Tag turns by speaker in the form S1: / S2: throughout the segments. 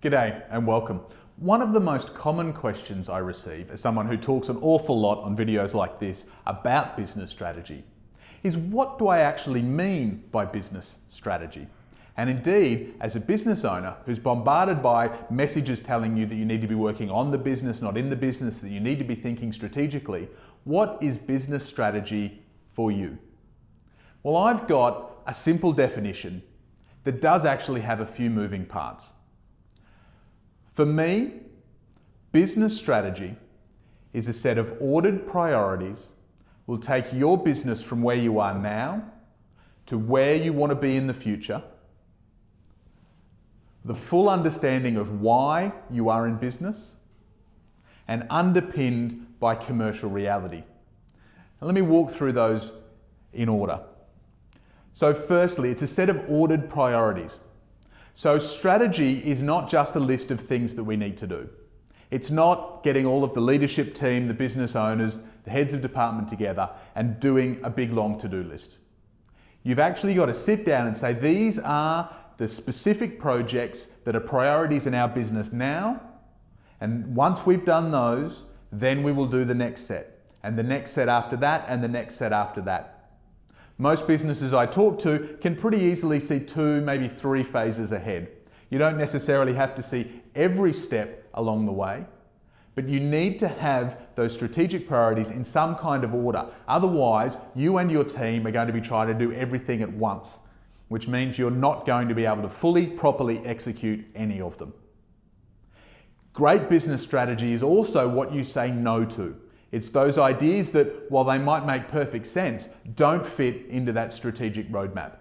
S1: G'day and welcome. One of the most common questions I receive as someone who talks an awful lot on videos like this about business strategy is, what do I actually mean by business strategy? And indeed, as a business owner who's bombarded by messages telling you that you need to be working on the business, not in the business, that you need to be thinking strategically, what is business strategy for you? Well, I've got a simple definition that does actually have a few moving parts. For me, business strategy is a set of ordered priorities will take your business from where you are now to where you want to be in the future, the full understanding of why you are in business, and underpinned by commercial reality. Now, let me walk through those in order. So firstly, it's a set of ordered priorities. So strategy is not just a list of things that we need to do. It's not getting all of the leadership team, the business owners, the heads of department together and doing a big long to-do list. You've actually got to sit down and say, these are the specific projects that are priorities in our business now, and once we've done those, then we will do the next set, and the next set after that, and the next set after that. Most businesses I talk to can pretty easily see 2, maybe 3 phases ahead. You don't necessarily have to see every step along the way, but you need to have those strategic priorities in some kind of order. Otherwise, you and your team are going to be trying to do everything at once, which means you're not going to be able to fully, properly execute any of them. Great business strategy is also what you say no to. It's those ideas that, while they might make perfect sense, don't fit into that strategic roadmap.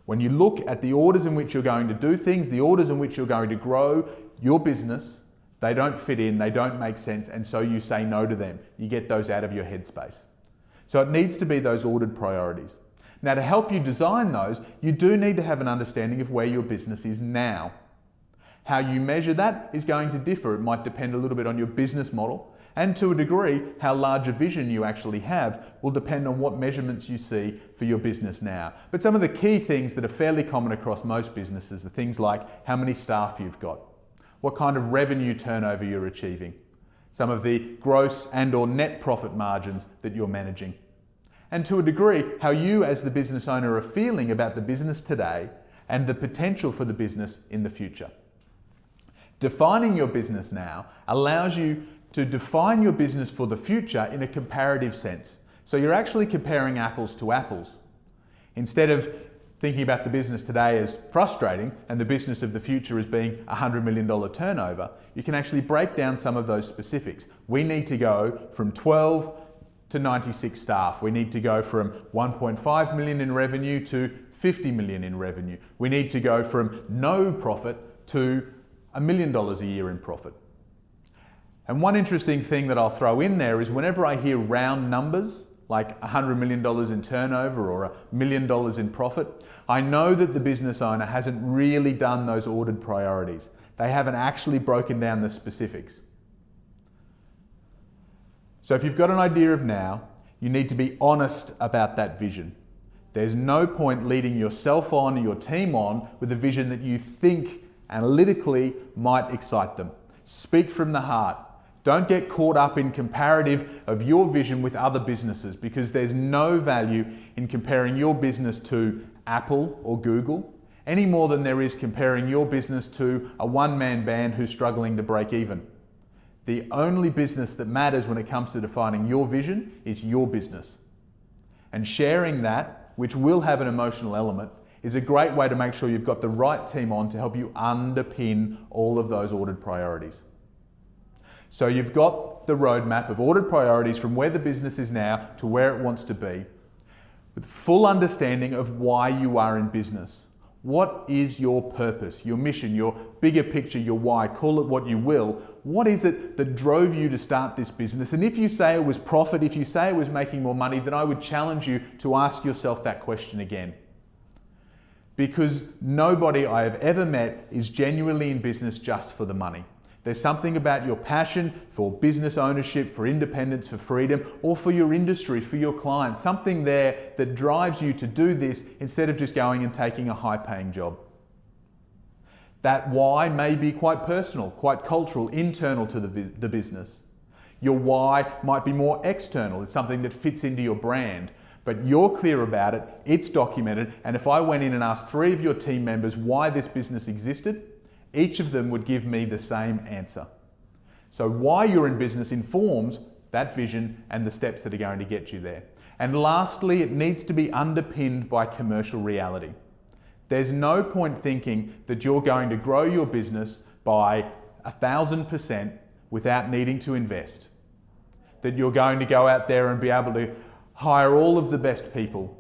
S1: When you look at the orders in which you're going to do things, the orders in which you're going to grow your business, they don't fit in, they don't make sense, and so you say no to them. You get those out of your headspace. So it needs to be those ordered priorities. Now, to help you design those, you do need to have an understanding of where your business is now. How you measure that is going to differ. It might depend a little bit on your business model, and to a degree, how large a vision you actually have will depend on what measurements you see for your business now. But some of the key things that are fairly common across most businesses are things like how many staff you've got, what kind of revenue turnover you're achieving, some of the gross and/or net profit margins that you're managing, and to a degree, how you as the business owner are feeling about the business today and the potential for the business in the future. Defining your business now allows you to define your business for the future in a comparative sense. So you're actually comparing apples to apples. Instead of thinking about the business today as frustrating and the business of the future as being a $100 million turnover, you can actually break down some of those specifics. We need to go from 12 to 96 staff. We need to go from 1.5 million in revenue to 50 million in revenue. We need to go from no profit to $1 million a year in profit. And one interesting thing that I'll throw in there is whenever I hear round numbers, like $100 million in turnover or $1 million in profit, I know that the business owner hasn't really done those ordered priorities. They haven't actually broken down the specifics. So if you've got an idea of now, you need to be honest about that vision. There's no point leading yourself on or your team on with a vision that you think analytically might excite them. Speak from the heart. Don't get caught up in comparative of your vision with other businesses, because there's no value in comparing your business to Apple or Google any more than there is comparing your business to a one-man band who's struggling to break even. The only business that matters when it comes to defining your vision is your business. And sharing that, which will have an emotional element, is a great way to make sure you've got the right team on to help you underpin all of those ordered priorities. So you've got the roadmap of ordered priorities from where the business is now to where it wants to be, with full understanding of why you are in business. What is your purpose, your mission, your bigger picture, your why? Call it what you will. What is it that drove you to start this business? And if you say it was profit, if you say it was making more money, then I would challenge you to ask yourself that question again. Because nobody I have ever met is genuinely in business just for the money. There's something about your passion for business ownership, for independence, for freedom, or for your industry, for your clients, something there that drives you to do this instead of just going and taking a high-paying job. That why may be quite personal, quite cultural, internal to the business. Your why might be more external. It's something that fits into your brand, but you're clear about it, it's documented, and if I went in and asked 3 of your team members why this business existed, each of them would give me the same answer. So why you're in business informs that vision and the steps that are going to get you there. And lastly, it needs to be underpinned by commercial reality. There's no point thinking that you're going to grow your business by 1,000% without needing to invest. That you're going to go out there and be able to hire all of the best people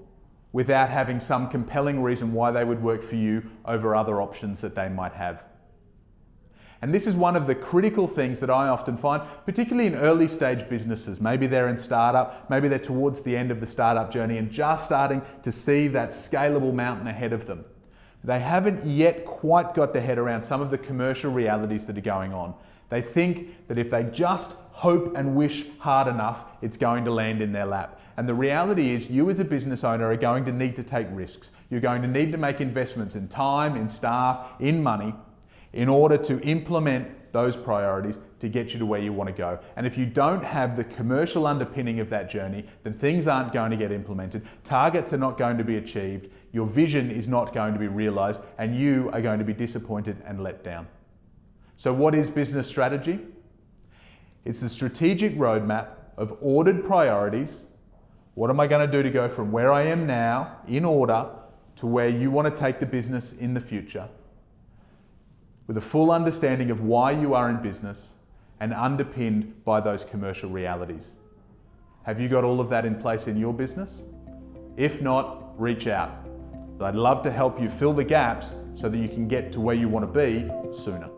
S1: without having some compelling reason why they would work for you over other options that they might have. And this is one of the critical things that I often find, particularly in early stage businesses. Maybe they're in startup, maybe they're towards the end of the startup journey and just starting to see that scalable mountain ahead of them. They haven't yet quite got their head around some of the commercial realities that are going on. They think that if they just hope and wish hard enough, it's going to land in their lap. And the reality is you as a business owner are going to need to take risks. You're going to need to make investments in time, in staff, in money, in order to implement those priorities to get you to where you want to go. And if you don't have the commercial underpinning of that journey, then things aren't going to get implemented, targets are not going to be achieved, your vision is not going to be realized, and you are going to be disappointed and let down. So what is business strategy? It's the strategic roadmap of ordered priorities. What am I going to do to go from where I am now, in order, to where you want to take the business in the future, with a full understanding of why you are in business and underpinned by those commercial realities. Have you got all of that in place in your business? If not, reach out. I'd love to help you fill the gaps so that you can get to where you want to be sooner.